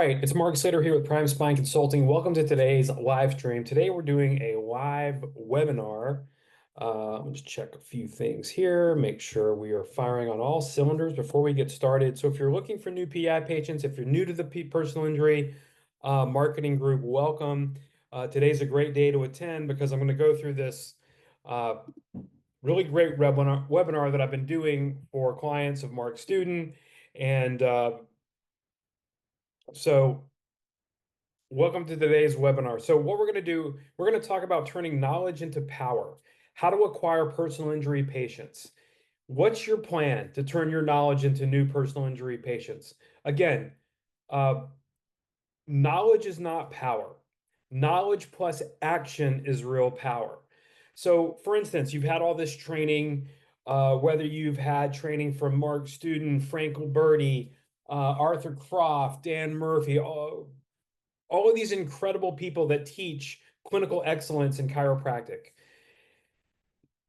right, it's Mark Slater here with Prime Spine Consulting. Welcome to today's live stream. Today we're doing a live webinar. Let me just check a few things here, make sure we are firing on all cylinders before we get started. So if you're looking for new PI patients, if you're new to the personal injury marketing group, welcome. Today's a great day to attend because I'm going to go through this really great webinar that I've been doing for clients of Mark Student. And so welcome to today's webinar. So what we're going to do, we're going to talk about turning knowledge into power, how to acquire personal injury patients. What's your plan to turn your knowledge into new personal injury patients? Again, uh, knowledge is not power. Knowledge plus action is real power. So for instance, you've had all this training, whether you've had training from Mark Student, Frank Alberti, Arthur Croft, Dan Murphy, all of these incredible people that teach clinical excellence in chiropractic.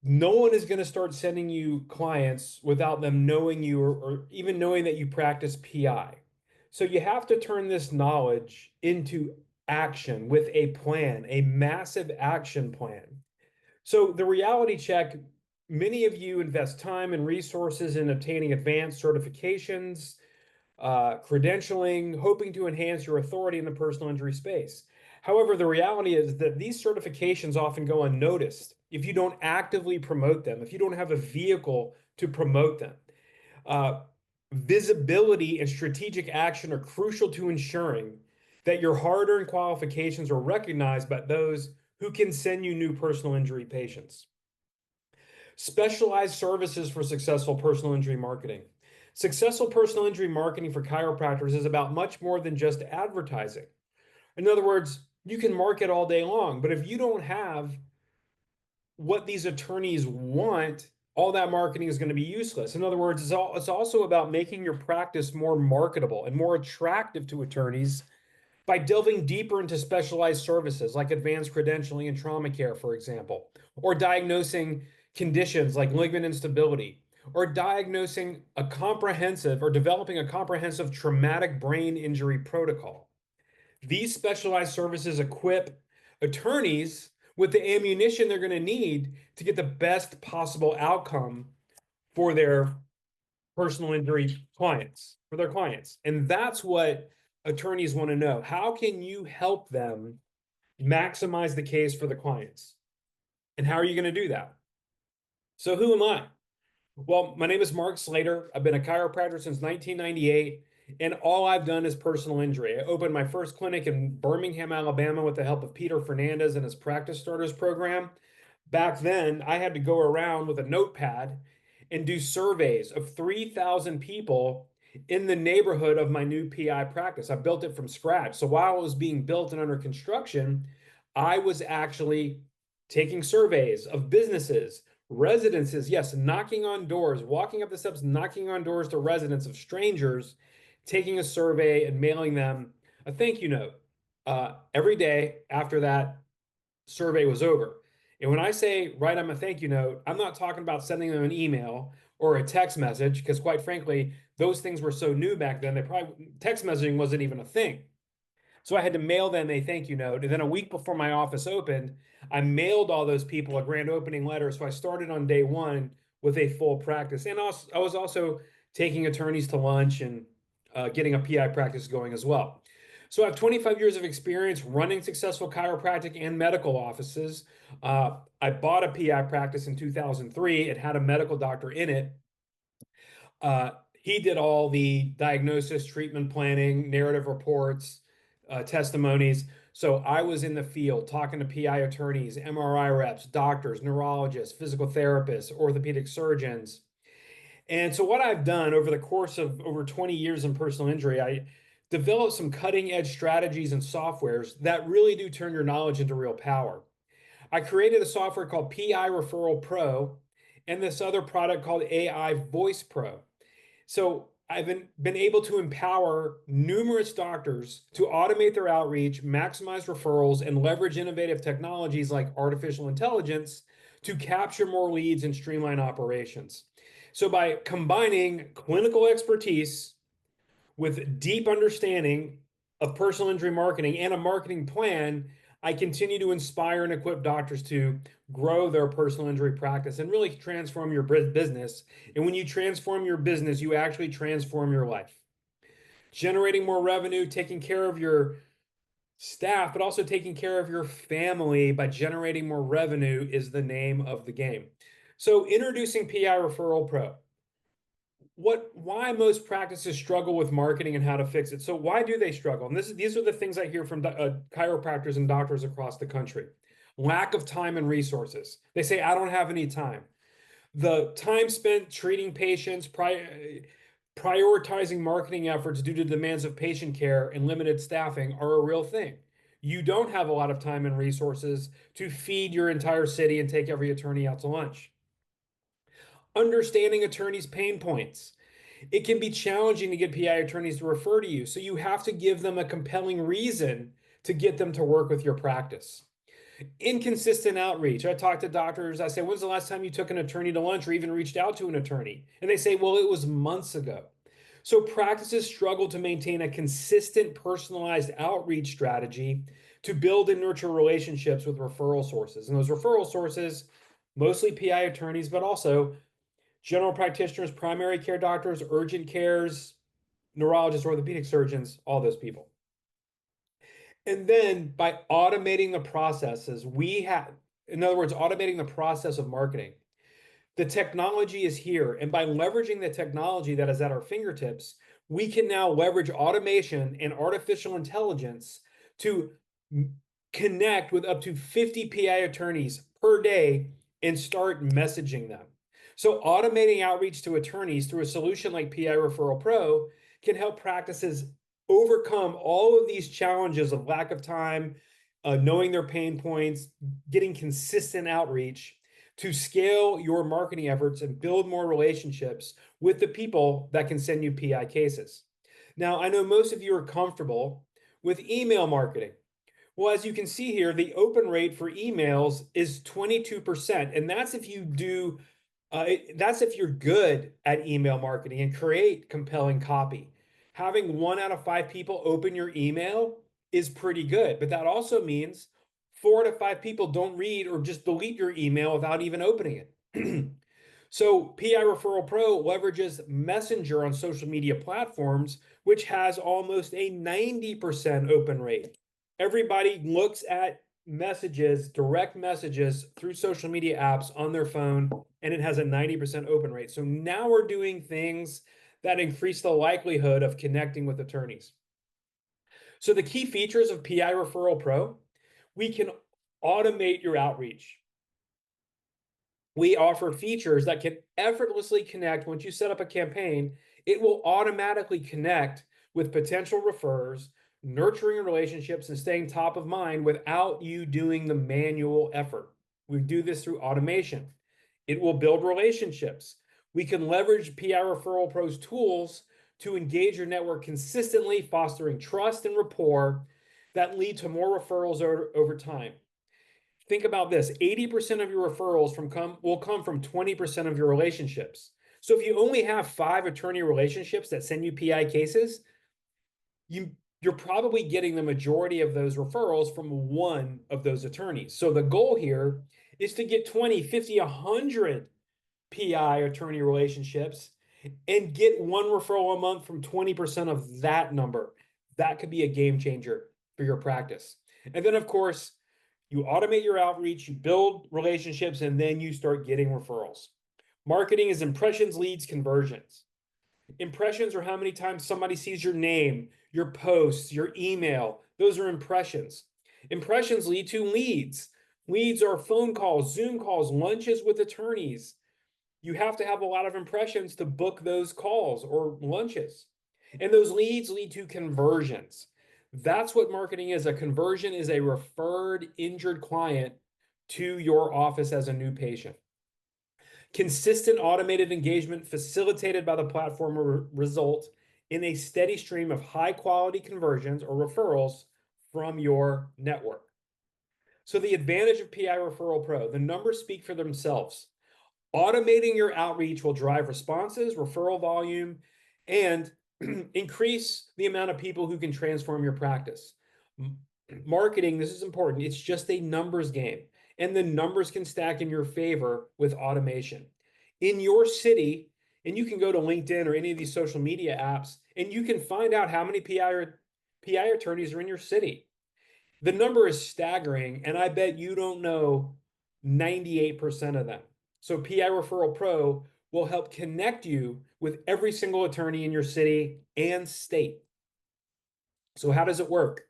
No one is going to start sending you clients without them knowing you or even knowing that you practice PI. So you have to turn this knowledge into action with a plan, a massive action plan. So the reality check, many of you invest time and resources in obtaining advanced certifications, credentialing, hoping to enhance your authority in the personal injury space. However, the reality is that these certifications often go unnoticed if you don't actively promote them, if you don't have a vehicle to promote them. Visibility and strategic action are crucial to ensuring that your hard-earned qualifications are recognized by those who can send you new personal injury patients. Specialized services for successful personal injury marketing. Successful personal injury marketing for chiropractors is about much more than just advertising. In other words, you can market all day long, but if you don't have what these attorneys want, all that marketing is going to be useless. In other words, it's also about making your practice more marketable and more attractive to attorneys by delving deeper into specialized services like advanced credentialing and trauma care, for example, or diagnosing conditions like ligament instability, or diagnosing a comprehensive or developing a comprehensive traumatic brain injury protocol. These specialized services equip attorneys with the ammunition they're going to need to get the best possible outcome for their personal injury clients, for their clients. And that's what attorneys want to know. How can you help them maximize the case for the clients? And how are you going to do that? So who am I? Well, my name is Mark Slater. I've been a chiropractor since 1998, and all I've done is personal injury. I opened my first clinic in Birmingham, Alabama, with the help of Peter Fernandez and his Practice Starters program. Back then, I had to go around with a notepad and do surveys of 3,000 people in the neighborhood of my new PI practice. I built it from scratch. So while it was being built and under construction, I was actually taking surveys of businesses, residences, yes, knocking on doors, walking up the steps, knocking on doors to residents of strangers, taking a survey and mailing them a thank you note every day after that survey was over. And when I say write them a thank you note, I'm not talking about sending them an email or a text message, because quite frankly, those things were so new back then, text messaging wasn't even a thing. So I had to mail them a thank you note. And then a week before my office opened, I mailed all those people a grand opening letter. So I started on day one with a full practice. And also, I was also taking attorneys to lunch and getting a PI practice going as well. So I have 25 years of experience running successful chiropractic and medical offices. I bought a PI practice in 2003. It had a medical doctor in it. He did all the diagnosis, treatment planning, narrative reports, testimonies. So I was in the field talking to PI attorneys, MRI reps, doctors, neurologists, physical therapists, orthopedic surgeons. And so what I've done over the course of over 20 years in personal injury, I developed some cutting edge strategies and softwares that really do turn your knowledge into real power. I created a software called PI Referral Pro and this other product called AI Voice Pro. So I've been able to empower numerous doctors to automate their outreach, maximize referrals, and leverage innovative technologies like artificial intelligence to capture more leads and streamline operations. So by combining clinical expertise with deep understanding of personal injury marketing and a marketing plan, I continue to inspire and equip doctors to grow their personal injury practice and really transform your business. And when you transform your business, you actually transform your life. Generating more revenue, taking care of your staff, but also taking care of your family by generating more revenue is the name of the game. So, introducing PI Referral Pro. Why most practices struggle with marketing and how to fix it. So why do they struggle? And these are the things I hear from chiropractors and doctors across the country. Lack of time and resources. They say, I don't have any time. The time spent treating patients, prioritizing marketing efforts due to demands of patient care and limited staffing are a real thing. You don't have a lot of time and resources to feed your entire city and take every attorney out to lunch. Understanding attorneys' pain points. It can be challenging to get PI attorneys to refer to you, so you have to give them a compelling reason to get them to work with your practice. Inconsistent outreach. I talk to doctors, I say, when's the last time you took an attorney to lunch or even reached out to an attorney? And they say, well, it was months ago. So practices struggle to maintain a consistent, personalized outreach strategy to build and nurture relationships with referral sources. And those referral sources, mostly PI attorneys, but also general practitioners, primary care doctors, urgent cares, neurologists, orthopedic surgeons, all those people. And then by automating the processes, in other words, automating the process of marketing. The technology is here. And by leveraging the technology that is at our fingertips, we can now leverage automation and artificial intelligence to connect with up to 50 PI attorneys per day and start messaging them. So automating outreach to attorneys through a solution like PI Referral Pro can help practices overcome all of these challenges of lack of time, knowing their pain points, getting consistent outreach to scale your marketing efforts and build more relationships with the people that can send you PI cases. Now, I know most of you are comfortable with email marketing. Well, as you can see here, the open rate for emails is 22%, and that's if you do that's if you're good at email marketing and create compelling copy. Having 1 out of 5 people open your email is pretty good, but that also means 4 to 5 people don't read or just delete your email without even opening it. So PI Referral Pro leverages Messenger on social media platforms, which has almost a 90% open rate. Everybody looks at messages, direct messages through social media apps on their phone, and it has a 90% open rate. So now we're doing things that increase the likelihood of connecting with attorneys. So the key features of PI Referral Pro, we can automate your outreach. We offer features that can effortlessly connect. Once you set up a campaign, it will automatically connect with potential referrers, nurturing relationships and staying top of mind without you doing the manual effort. We do this through automation. It will build relationships. We can leverage PI Referral Pro's tools to engage your network consistently, fostering trust and rapport that lead to more referrals over time. Think about this, 80% of your referrals will come from 20% of your relationships. So if you only have 5 attorney relationships that send you PI cases, you're probably getting the majority of those referrals from one of those attorneys. So the goal here is to get 20, 50, 100 PI attorney relationships and get 1 referral a month from 20% of that number. That could be a game changer for your practice. And then, of course, you automate your outreach, you build relationships, and then you start getting referrals. Marketing is impressions, leads, conversions. Impressions are how many times somebody sees your name, your posts, your email. Those are impressions. Impressions lead to leads. Leads are phone calls, Zoom calls, lunches with attorneys. You have to have a lot of impressions to book those calls or lunches. And those leads lead to conversions. That's what marketing is. A conversion is a referred injured client to your office as a new patient. Consistent automated engagement facilitated by the platform will result in a steady stream of high quality conversions or referrals from your network. So the advantage of PI Referral Pro, the numbers speak for themselves. Automating your outreach will drive responses, referral volume, and increase the amount of people who can transform your practice. Marketing, this is important. It's just a numbers game, and the numbers can stack in your favor with automation. In your city, and you can go to LinkedIn or any of these social media apps, and you can find out how many PI attorneys are in your city. The number is staggering, and I bet you don't know 98% of them. So PI Referral Pro will help connect you with every single attorney in your city and state. So how does it work?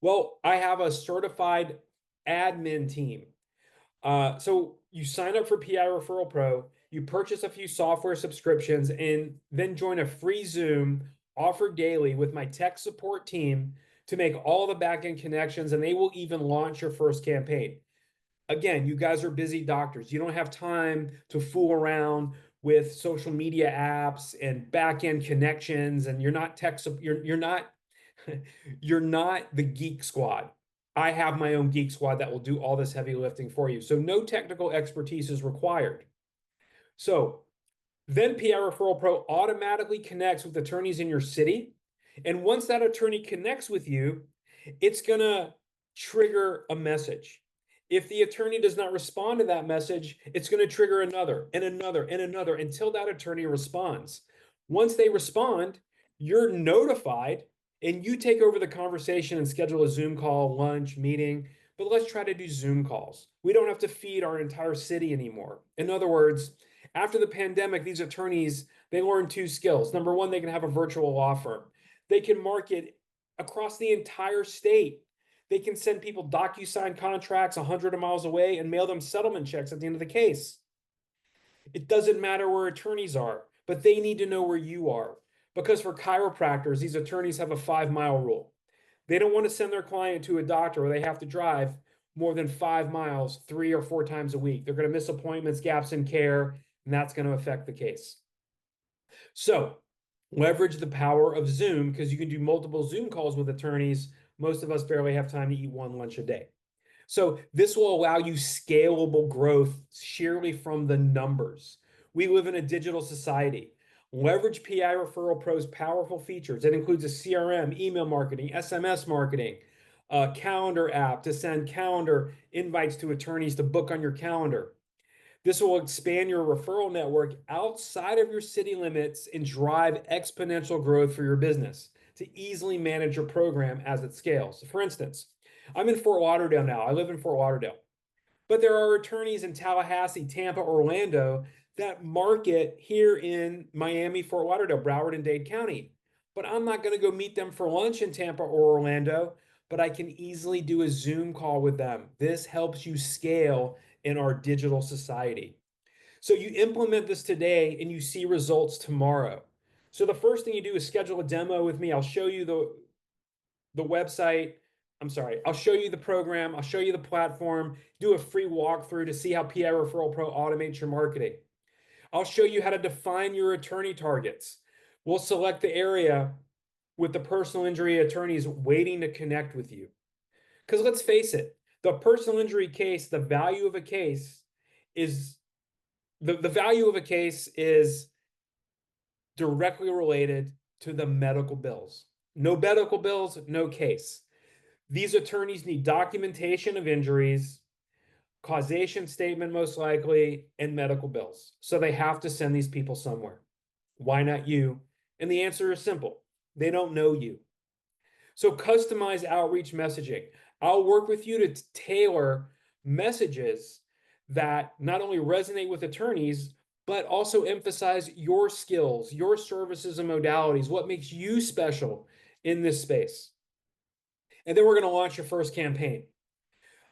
Well, I have a certified admin team. So you sign up for PI Referral Pro, you purchase a few software subscriptions, and then join a free Zoom offered daily with my tech support team to make all the backend connections, and they will even launch your first campaign. Again, you guys are busy doctors. You don't have time to fool around with social media apps and backend connections, and you're not you're not you're not the geek squad. I have my own geek squad that will do all this heavy lifting for you. So no technical expertise is required. So then PI Referral Pro automatically connects with attorneys in your city. And once that attorney connects with you, it's going to trigger a message. If the attorney does not respond to that message, it's going to trigger another and another and another until that attorney responds. Once they respond, you're notified and you take over the conversation and schedule a Zoom call, lunch, meeting. But let's try to do Zoom calls. We don't have to feed our entire city anymore. In other words, after the pandemic, these attorneys, they learned two skills. Number one, they can have a virtual law firm. They can market across the entire state. They can send people DocuSign contracts 100 miles away and mail them settlement checks at the end of the case. It doesn't matter where attorneys are, but they need to know where you are. Because for chiropractors, these attorneys have a 5-mile rule. They don't want to send their client to a doctor where they have to drive more than 5 miles 3 or 4 times a week. They're going to miss appointments, gaps in care, and that's going to affect the case. So leverage the power of Zoom because you can do multiple Zoom calls with attorneys. Most of us barely have time to eat one lunch a day. So this will allow you scalable growth sheerly from the numbers. We live in a digital society. Leverage PI Referral Pro's powerful features. It includes a CRM, email marketing, SMS marketing, a calendar app to send calendar invites to attorneys to book on your calendar. This will expand your referral network outside of your city limits and drive exponential growth for your business to easily manage your program as it scales. For instance, I'm in Fort Lauderdale now. I live in Fort Lauderdale. But there are attorneys in Tallahassee, Tampa, Orlando that market here in Miami, Fort Lauderdale, Broward, and Dade County. But I'm not going to go meet them for lunch in Tampa or Orlando, but I can easily do a Zoom call with them. This helps you scale in our digital society. So you implement this today and you see results tomorrow. So the first thing you do is schedule a demo with me. I'll show you the website. I'll show you the program. I'll show you the platform, do a free walkthrough to see how PI Referral Pro automates your marketing. I'll show you how to define your attorney targets. We'll select the area with the personal injury attorneys waiting to connect with you. Because let's face it, the personal injury case, the value of a case is the value of a case is directly related to the medical bills. No medical bills, no case. These attorneys need documentation of injuries, causation statement most likely, and medical bills. So they have to send these people somewhere. Why not you? And the answer is simple. They don't know you. So customize outreach messaging. I'll work with you to tailor messages that not only resonate with attorneys, but also emphasize your skills, your services and modalities, what makes you special in this space. And then we're going to launch your first campaign.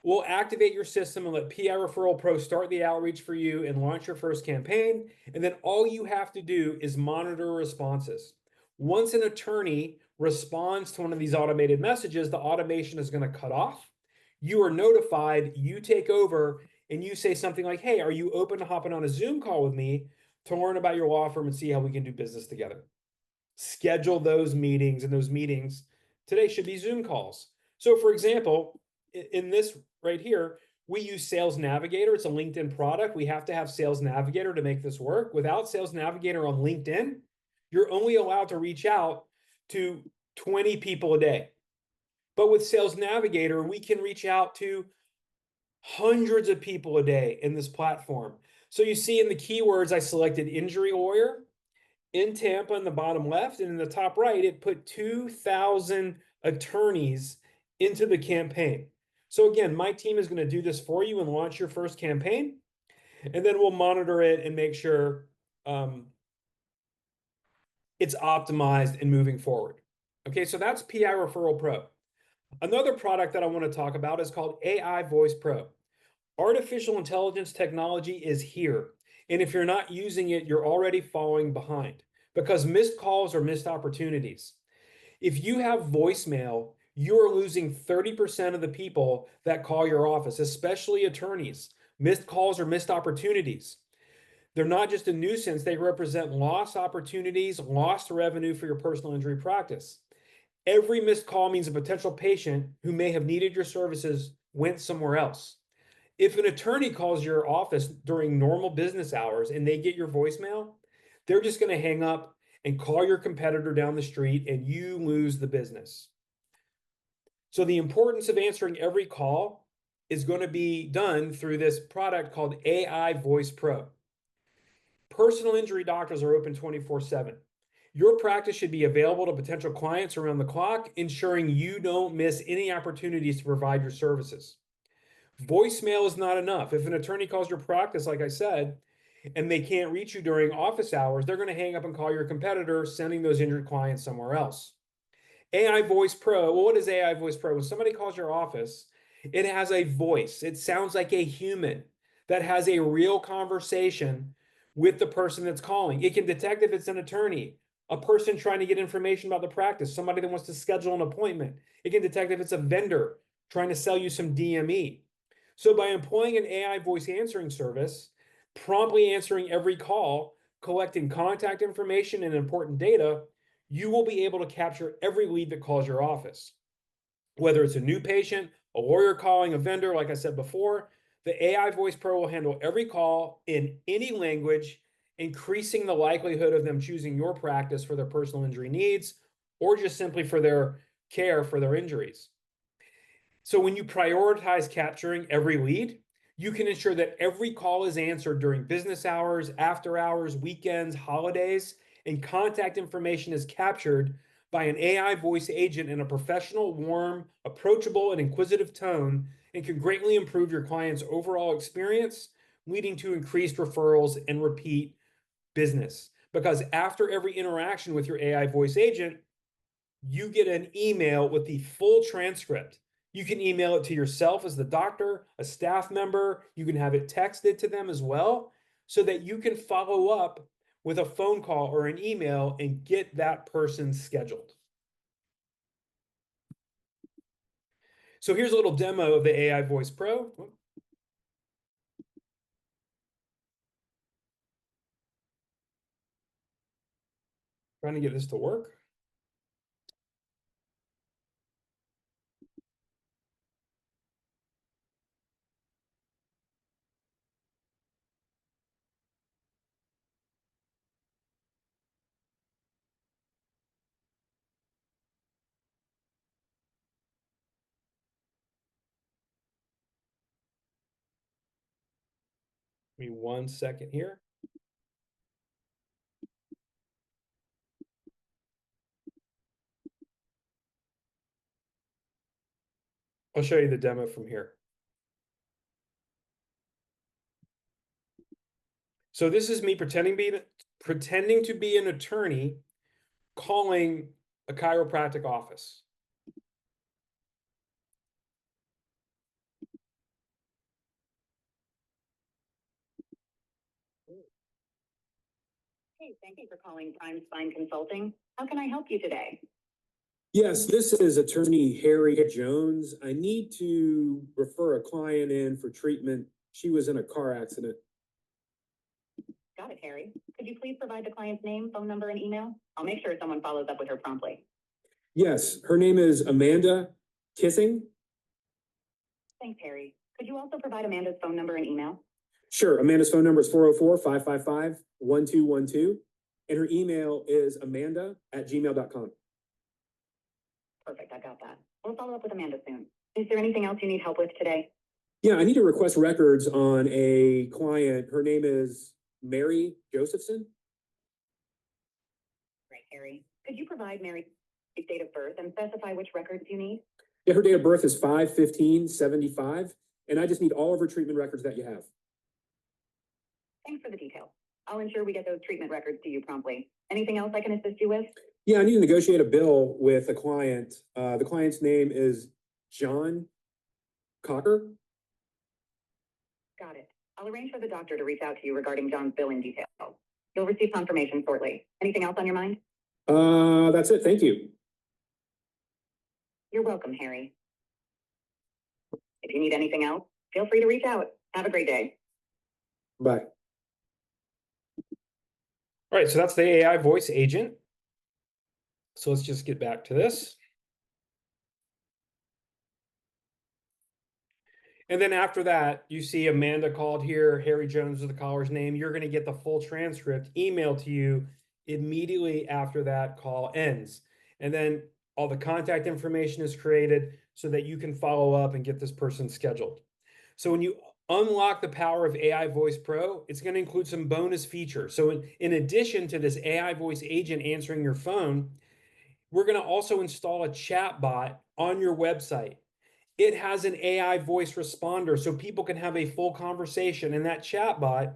We'll activate your system and let PI Referral Pro start the outreach for you and launch your first campaign. And then all you have to do is monitor responses. Once an attorney responds to one of these automated messages, the automation is going to cut off. You are notified, you take over, and you say something like, hey, are you open to hopping on a Zoom call with me to learn about your law firm and see how we can do business together? Schedule those meetings, and those meetings today should be Zoom calls. So for example, in this right here, we use Sales Navigator. It's a LinkedIn product. We have to have Sales Navigator to make this work. Without Sales Navigator on LinkedIn, you're only allowed to reach out to 20 people a day. But with Sales Navigator, we can reach out to hundreds of people a day in this platform. So you see in the keywords, I selected injury lawyer in Tampa in the bottom left, and in the top right, it put 2,000 attorneys into the campaign. So again, my team is going to do this for you and launch your first campaign, and then we'll monitor it and make sure it's optimized and moving forward. Okay, so that's PI Referral Pro. Another product that I want to talk about is called AI Voice Pro. Artificial intelligence technology is here. And if you're not using it, you're already falling behind because missed calls are missed opportunities. If you have voicemail, you are losing 30% of the people that call your office, especially attorneys. Missed calls are missed opportunities. They're not just a nuisance, they represent lost opportunities, lost revenue for your personal injury practice. Every missed call means a potential patient who may have needed your services went somewhere else. If an attorney calls your office during normal business hours and they get your voicemail, they're just going to hang up and call your competitor down the street and you lose the business. So the importance of answering every call is going to be done through this product called AI Voice Pro. Personal injury doctors are open 24/7. Your practice should be available to potential clients around the clock, ensuring you don't miss any opportunities to provide your services. Voicemail is not enough. If an attorney calls your practice, like I said, and they can't reach you during office hours, they're going to hang up and call your competitor, sending those injured clients somewhere else. AI Voice Pro. Well, what is AI Voice Pro? When somebody calls your office, it has a voice. It sounds like a human that has a real conversation with the person that's calling. It can detect if it's an attorney, a person trying to get information about the practice, somebody that wants to schedule an appointment. It can detect if it's a vendor trying to sell you some DME. So by employing an AI voice answering service, promptly answering every call, collecting contact information and important data, you will be able to capture every lead that calls your office. Whether it's a new patient, a lawyer calling, a vendor, like I said before, the AI Voice Pro will handle every call in any language, increasing the likelihood of them choosing your practice for their personal injury needs or just simply for their care for their injuries. So when you prioritize capturing every lead, you can ensure that every call is answered during business hours, after hours, weekends, holidays, and contact information is captured by an AI voice agent in a professional, warm, approachable, and inquisitive tone, and can greatly improve your client's overall experience, leading to increased referrals and repeat business. Because after every interaction with your AI voice agent, you get an email with the full transcript. You can email it to yourself as the doctor, a staff member. You can have it texted to them as well so that you can follow up with a phone call or an email and get that person scheduled. So here's a little demo of the AI Voice Pro. Trying to get this to work. Give me 1 second here. I'll show you the demo from here. So this is me pretending to be an attorney calling a chiropractic office. Hey, thank you for calling Prime Spine Consulting. How can I help you today? Yes, this is attorney Harry Jones. I need to refer a client in for treatment. She was in a car accident. Got it, Harry. Could you please provide the client's name, phone number, and email? I'll make sure someone follows up with her promptly. Yes, her name is Amanda Kissing. Thanks, Harry. Could you also provide Amanda's phone number and email? Sure, Amanda's phone number is 404-555-1212, and her email is amanda@gmail.com. Perfect, I got that. We'll follow up with Amanda soon. Is there anything else you need help with today? Yeah, I need to request records on a client. Her name is Mary Josephson. Right, Harry. Could you provide Mary's date of birth and specify which records you need? Yeah, her date of birth is 5/15/75, and I just need all of her treatment records that you have. Thanks for the detail. I'll ensure we get those treatment records to you promptly. Anything else I can assist you with? Yeah, I need to negotiate a bill with a client. The client's name is John Cocker. Got it. I'll arrange for the doctor to reach out to you regarding John's billing details. You'll receive confirmation shortly. Anything else on your mind? That's it. Thank you. You're welcome, Harry. If you need anything else, feel free to reach out. Have a great day. Bye. All right, so that's the AI voice agent. So let's just get back to this. And then after that, you see Amanda called here, Harry Jones is the caller's name. You're going to get the full transcript emailed to you immediately after that call ends. And then all the contact information is created so that you can follow up and get this person scheduled. So when you unlock the power of AI Voice Pro, it's going to include some bonus features. So in addition to this AI voice agent answering your phone, we're going to also install a chat bot on your website. It has an AI voice responder so people can have a full conversation, and that chat bot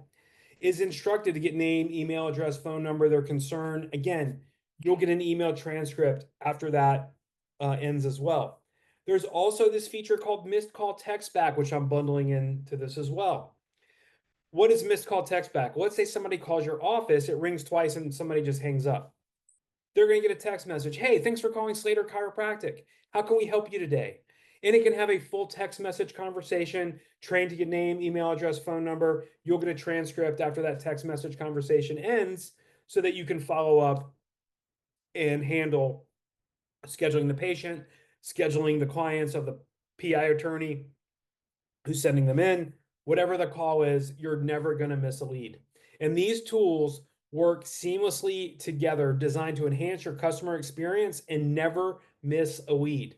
is instructed to get name, email address, phone number, their concern. Again, you'll get an email transcript after that ends as well. There's also this feature called missed call text back, which I'm bundling into this as well. What is missed call text back? Let's say somebody calls your office, it rings twice and somebody just hangs up. They're going to get a text message. Hey, thanks for calling Slater Chiropractic. How can we help you today? And it can have a full text message conversation, trained to get name, email address, phone number. You'll get a transcript after that text message conversation ends so that you can follow up and handle scheduling the patient, scheduling the clients of the PI attorney who's sending them in. Whatever the call is, you're never going to miss a lead. And these tools work seamlessly together, designed to enhance your customer experience and never miss a lead.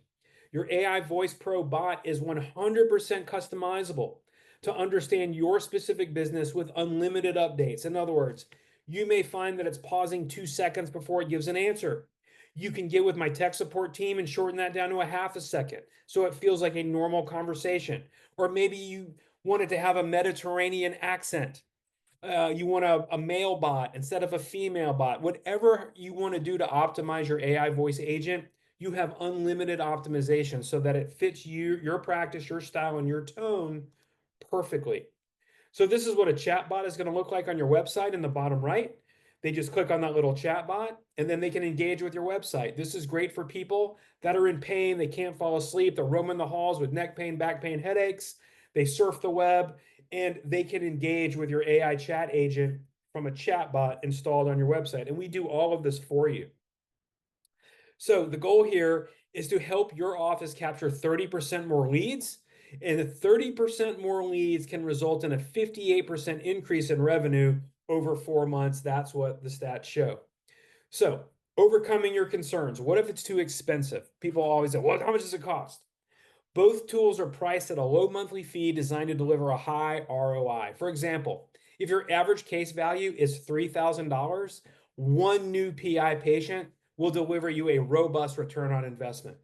Your AI Voice Pro bot is 100% customizable to understand your specific business with unlimited updates. In other words, you may find that it's pausing 2 seconds before it gives an answer. You can get with my tech support team and shorten that down to a half a second so it feels like a normal conversation. Or maybe you want it to have a Mediterranean accent. You want a male bot instead of a female bot. Whatever you want to do to optimize your AI voice agent, you have unlimited optimization so that it fits you, your practice, your style, and your tone perfectly. So this is what a chat bot is going to look like on your website in the bottom right. They just click on that little chat bot and then they can engage with your website. This is great for people that are in pain. They can't fall asleep. They're roaming the halls with neck pain, back pain, headaches. They surf the web and they can engage with your AI chat agent from a chat bot installed on your website. And we do all of this for you. So the goal here is to help your office capture 30% more leads. And the 30% more leads can result in a 58% increase in revenue over 4 months. That's what the stats show. So overcoming your concerns. What if it's too expensive? People always say, well, how much does it cost? Both tools are priced at a low monthly fee designed to deliver a high ROI. For example, if your average case value is $3,000, one new PI patient will deliver you a robust return on investment.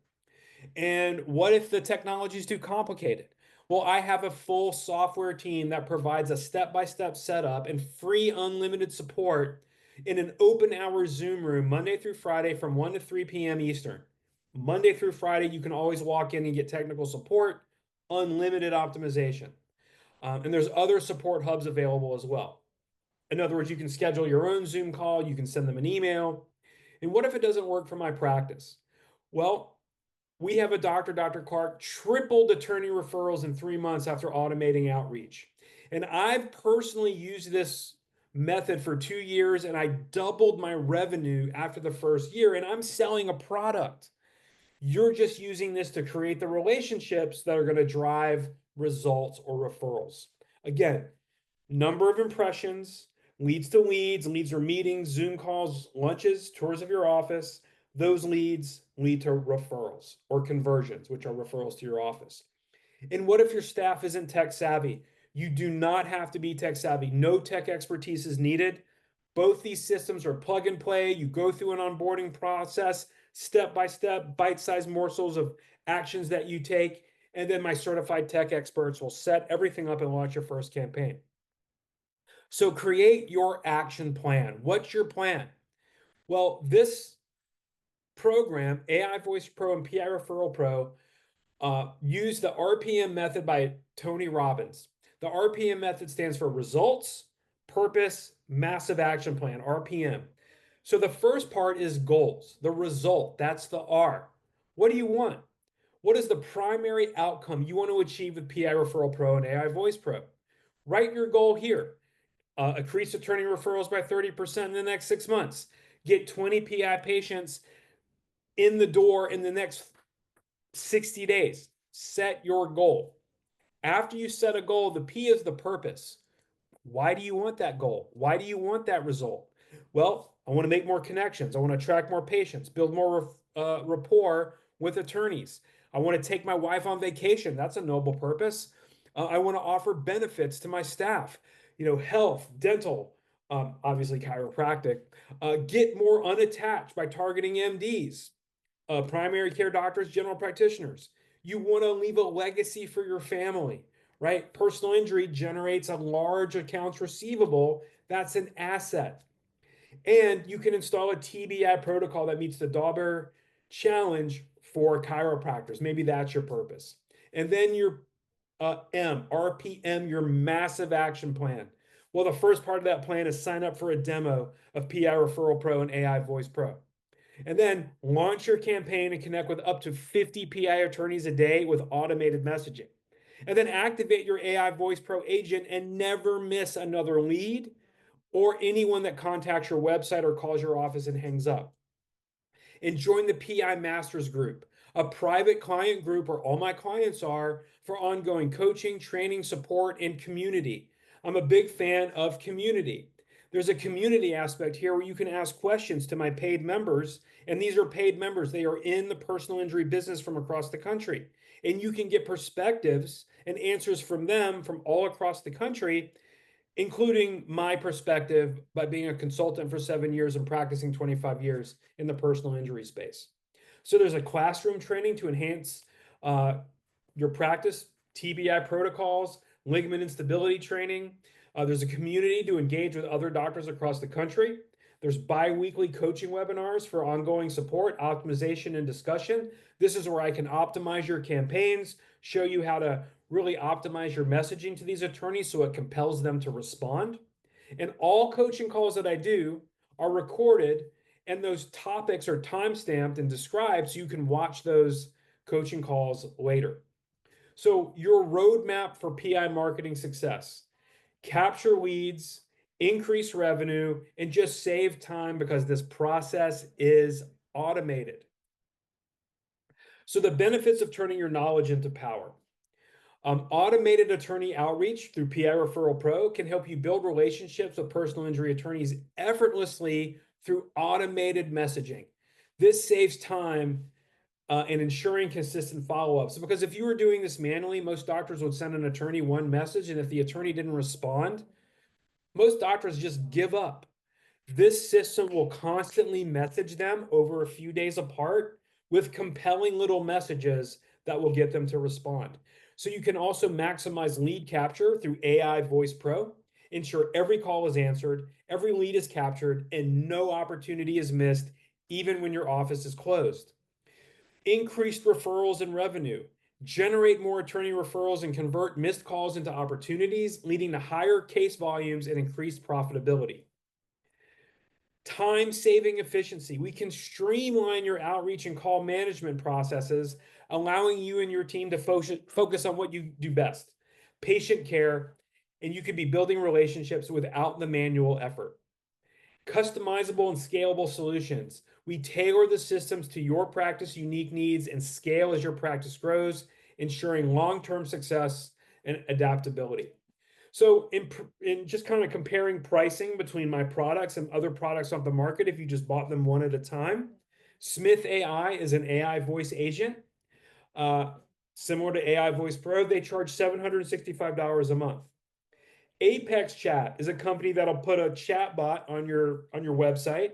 And what if the technology is too complicated? Well, I have a full software team that provides a step-by-step setup and free unlimited support in an open hour Zoom room Monday through Friday from 1 to 3 p.m. Eastern. Monday through Friday, you can always walk in and get technical support, unlimited optimization. And there's other support hubs available as well. In other words, you can schedule your own Zoom call, you can send them an email. And what if it doesn't work for my practice? Well, we have a doctor, Dr. Clark, tripled attorney referrals in 3 months after automating outreach. And I've personally used this method for 2 years and I doubled my revenue after the first year, and I'm selling a product. You're just using this to create the relationships that are going to drive results or referrals. Again, number of impressions, Leads to leads. Leads are meetings, Zoom calls, lunches, tours of your office. Those leads lead to referrals or conversions, which are referrals to your office. And what if your staff isn't tech savvy? You do not have to be tech savvy. No tech expertise is needed. Both these systems are plug and play. You go through an onboarding process, step by step, bite-sized morsels of actions that you take. And then my certified tech experts will set everything up and launch your first campaign. So create your action plan. What's your plan? Well, this program, AI Voice Pro and PI Referral Pro, use the RPM method by Tony Robbins. The RPM method stands for Results, Purpose, Massive Action Plan, RPM. So the first part is goals, the result, that's the R. What do you want? What is the primary outcome you want to achieve with PI Referral Pro and AI Voice Pro? Write your goal here. Increase attorney referrals by 30% in the next 6 months. Get 20 PI patients in the door in the next 60 days. Set your goal. After you set a goal, the P is the purpose. Why do you want that goal? Why do you want that result? Well, I want to make more connections. I want to attract more patients, build more rapport with attorneys. I want to take my wife on vacation. That's a noble purpose. I want to offer benefits to my staff, health, dental, obviously chiropractic. Get more unattached by targeting MDs, primary care doctors, general practitioners. You want to leave a legacy for your family, right? Personal injury generates a large accounts receivable. That's an asset. And you can install a TBI protocol that meets the Dauber challenge for chiropractors. Maybe that's your purpose. And then your RPM, your massive action plan. Well, the first part of that plan is sign up for a demo of PI Referral Pro and AI Voice Pro. And then launch your campaign and connect with up to 50 PI attorneys a day with automated messaging. And then activate your AI Voice Pro agent and never miss another lead or anyone that contacts your website or calls your office and hangs up. And join the PI Masters Group, a private client group where all my clients are for ongoing coaching, training, support, and community. I'm a big fan of community. There's a community aspect here where you can ask questions to my paid members, and these are paid members. They are in the personal injury business from across the country. And you can get perspectives and answers from them from all across the country, including my perspective by being a consultant for 7 years and practicing 25 years in the personal injury space. So there's a classroom training to enhance your practice, TBI protocols, ligament instability training. There's a community to engage with other doctors across the country. There's bi-weekly coaching webinars for ongoing support, optimization, and discussion. This is where I can optimize your campaigns, show you how to really optimize your messaging to these attorneys so it compels them to respond. And all coaching calls that I do are recorded, and those topics are time-stamped and described so you can watch those coaching calls later. So your roadmap for PI marketing success: capture leads, increase revenue, and just save time because this process is automated. So the benefits of turning your knowledge into power. Automated attorney outreach through PI Referral Pro can help you build relationships with personal injury attorneys effortlessly through automated messaging. This saves time and ensuring consistent follow-ups. Because if you were doing this manually, most doctors would send an attorney one message, and if the attorney didn't respond, most doctors just give up. This system will constantly message them over a few days apart with compelling little messages that will get them to respond. So you can also maximize lead capture through AI Voice Pro, ensure every call is answered, every lead is captured, and no opportunity is missed, even when your office is closed. Increased referrals and revenue. Generate more attorney referrals and convert missed calls into opportunities, leading to higher case volumes and increased profitability. Time-saving efficiency. We can streamline your outreach and call management processes, allowing you and your team to focus on what you do best, patient care, and you could be building relationships without the manual effort. Customizable and scalable solutions. We tailor the systems to your practice unique needs and scale as your practice grows, ensuring long-term success and adaptability. So in just kind of comparing pricing between my products and other products on the market, if you just bought them one at a time, Smith AI is an AI voice agent. Similar to AI Voice Pro, they charge $765 a month. Apex Chat is a company that'll put a chat bot on your website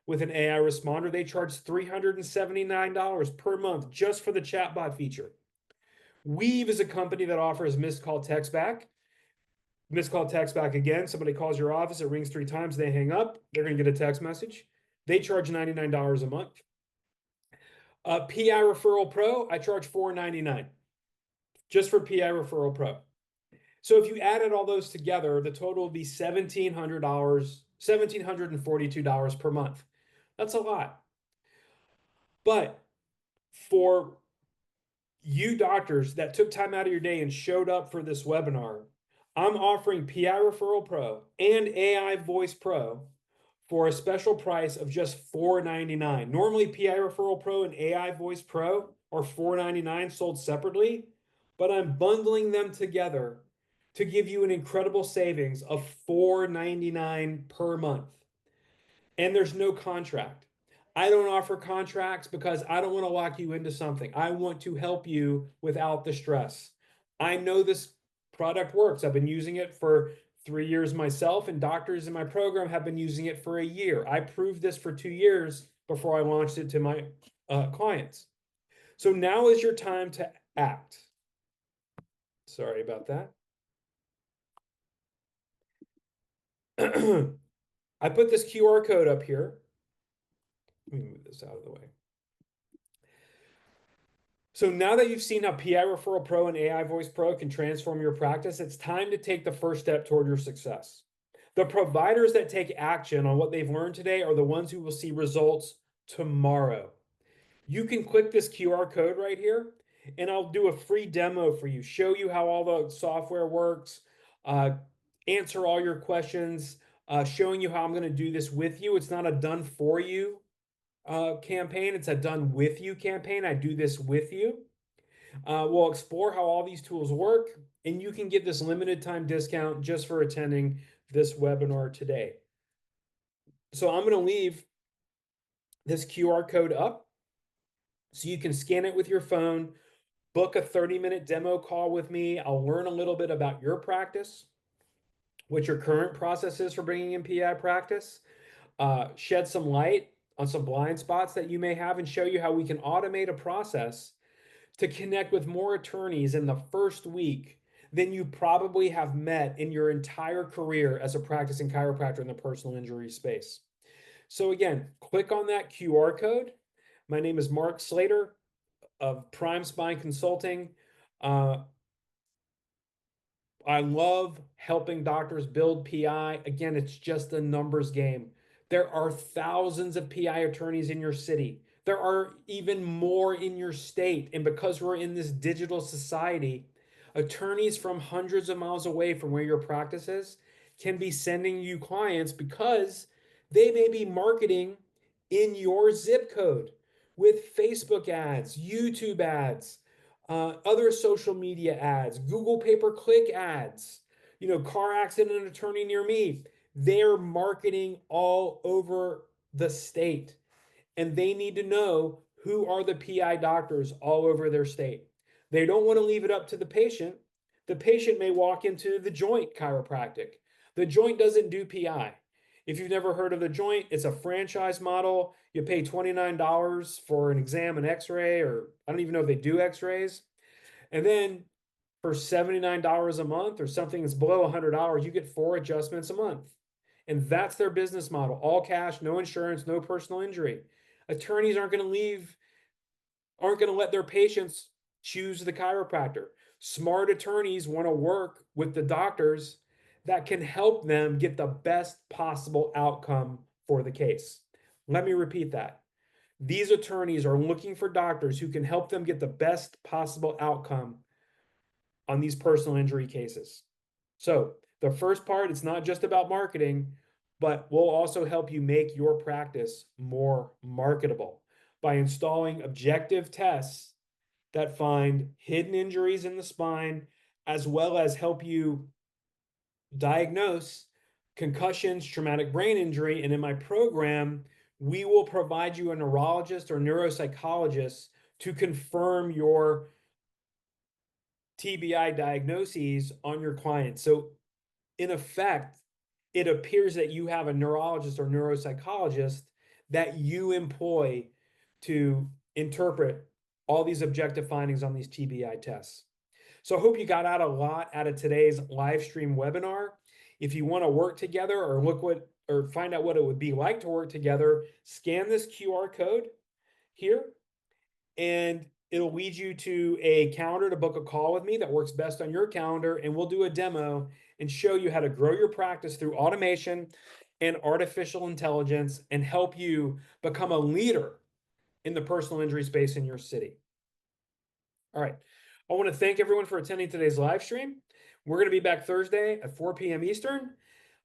with an AI responder. They charge $379 per month just for the chatbot feature. Weave is a company that offers missed call text back. Missed call text back again. Somebody calls your office, it rings 3 times, they hang up, they're going to get a text message. They charge $99 a month. PI Referral Pro, I charge $499 just for PI Referral Pro. So if you added all those together, the total would be $1,700, $1,742 per month. That's a lot. But for you doctors that took time out of your day and showed up for this webinar, I'm offering PI Referral Pro and AI Voice Pro for a special price of just $499. Normally, PI Referral Pro and AI Voice Pro are $499 sold separately, but I'm bundling them together to give you an incredible savings of $499 per month. And there's no contract. I don't offer contracts because I don't want to lock you into something. I want to help you without the stress. I know this product works. I've been using it for 3 years myself, and doctors in my program have been using it for a year. I proved this for 2 years before I launched it to my clients. So now is your time to act. Sorry about that. I put this QR code up here. Let me move this out of the way. So now that you've seen how PI Referral Pro and AI Voice Pro can transform your practice, it's time to take the first step toward your success. The providers that take action on what they've learned today are the ones who will see results tomorrow. You can click this QR code right here, and I'll do a free demo for you, show you how all the software works, answer all your questions, showing you how I'm going to do this with you. It's not a done for you campaign. It's a done with you campaign. I do this with you. We'll explore how all these tools work, and you can get this limited time discount just for attending this webinar today. So I'm going to leave this QR code up so you can scan it with your phone, book a 30-minute demo call with me. I'll learn a little bit about your practice, what your current process is for bringing in PI practice, shed some light on some blind spots that you may have, and show you how we can automate a process to connect with more attorneys in the first week than you probably have met in your entire career as a practicing chiropractor in the personal injury space. So again, click on that QR code. My name is Mark Slater of Prime Spine Consulting. I love helping doctors build PI. Again, it's just a numbers game. There are thousands of PI attorneys in your city. There are even more in your state. And because we're in this digital society, attorneys from hundreds of miles away from where your practice is can be sending you clients because they may be marketing in your zip code with Facebook ads, YouTube ads, other social media ads, Google pay-per-click ads, car accident attorney near me. They're marketing all over the state, and they need to know who are the PI doctors all over their state. They don't want to leave it up to the patient. The patient may walk into the Joint Chiropractic. The Joint doesn't do PI. If you've never heard of the Joint, it's a franchise model. You pay $29 for an exam and x-ray, or I don't even know if they do x-rays. And then for $79 a month or something that's below $100, you get 4 adjustments a month. And that's their business model. All cash, no insurance, no personal injury. Attorneys aren't going to let their patients choose the chiropractor. Smart attorneys want to work with the doctors that can help them get the best possible outcome for the case. Let me repeat that. These attorneys are looking for doctors who can help them get the best possible outcome on these personal injury cases. So the first part, it's not just about marketing, but we'll also help you make your practice more marketable by installing objective tests that find hidden injuries in the spine, as well as help you diagnose concussions, traumatic brain injury, and in my program, we will provide you a neurologist or neuropsychologist to confirm your TBI diagnoses on your client. So, in effect, it appears that you have a neurologist or neuropsychologist that you employ to interpret all these objective findings on these TBI tests. So I hope you got out a lot out of today's live stream webinar. If you want to work together or find out what it would be like to work together, scan this QR code here and it'll lead you to a calendar to book a call with me that works best on your calendar. And we'll do a demo and show you how to grow your practice through automation and artificial intelligence and help you become a leader in the personal injury space in your city. All right. I want to thank everyone for attending today's live stream. We're going to be back Thursday at 4 p.m. Eastern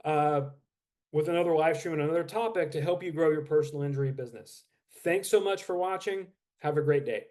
with another live stream and another topic to help you grow your personal injury business. Thanks so much for watching. Have a great day.